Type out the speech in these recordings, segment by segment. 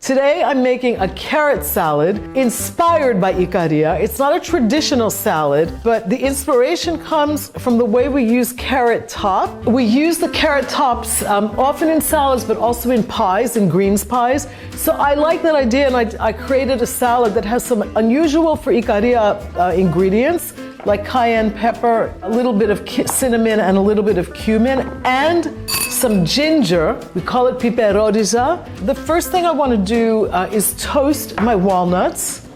Today I'm making a carrot salad inspired by Ikaria. It's not a traditional salad, but the inspiration comes from the way we use carrot top. We use the carrot tops often in salads, but also in pies, in greens pies. So I like that idea, and I created a salad that has some unusual for Ikaria ingredients, like cayenne pepper, a little bit of cinnamon, and a little bit of cumin, and some ginger. We call it pistachios. The first thing I want to do is toast my walnuts.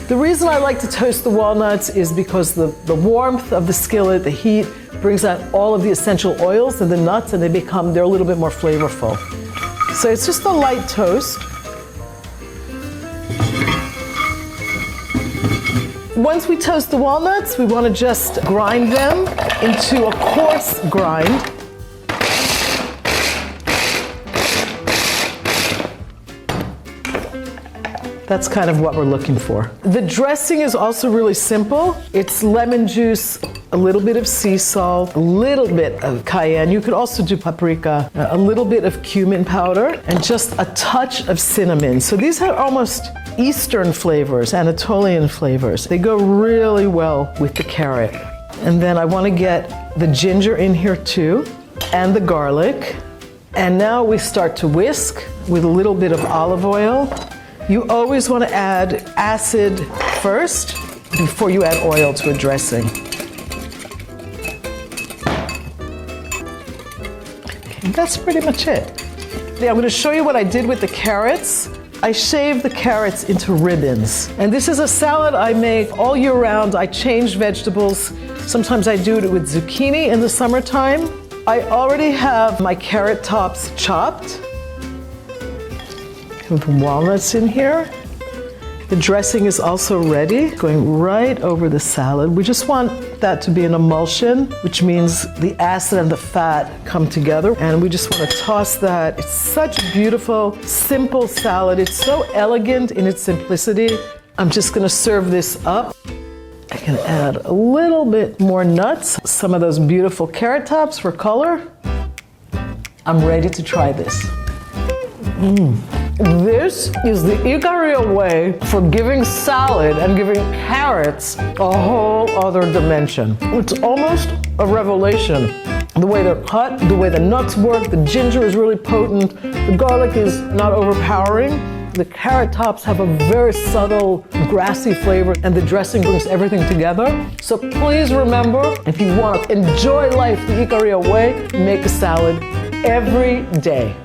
The reason I like to toast the walnuts is because the warmth of the skillet, the heat, brings out all of the essential oils in the nuts, and they're a little bit more flavorful. So it's just a light toast. Once we toast the walnuts, we want to just grind them into a coarse grind. That's kind of what we're looking for. The dressing is also really simple. It's lemon juice, a little bit of sea salt, a little bit of cayenne. You could also do paprika, a little bit of cumin powder, and just a touch of cinnamon. So these are almost Eastern flavors, Anatolian flavors. They go really well with the carrot. And then I want to get the ginger in here too, and the garlic. And now we start to whisk with a little bit of olive oil. You always want to add acid first before you add oil to a dressing. And that's pretty much it. I'm going to show you what I did with the carrots. I shaved the carrots into ribbons. And this is a salad I make all year round. I change vegetables. Sometimes I do it with zucchini in the summertime. I already have my carrot tops chopped. With walnuts in here. The dressing is also ready, going right over the salad. We just want that to be an emulsion, which means the acid and the fat come together. And we just want to toss that. It's such a beautiful, simple salad. It's so elegant in its simplicity. I'm just going to serve this up. I can add a little bit more nuts, some of those beautiful carrot tops for color. I'm ready to try this. This is the Ikaria way for giving salad and giving carrots a whole other dimension. It's almost a revelation. The way they're cut, the way the nuts work, the ginger is really potent, the garlic is not overpowering, the carrot tops have a very subtle grassy flavor, and the dressing brings everything together. So please remember, if you want to enjoy life the Ikaria way, make a salad every day.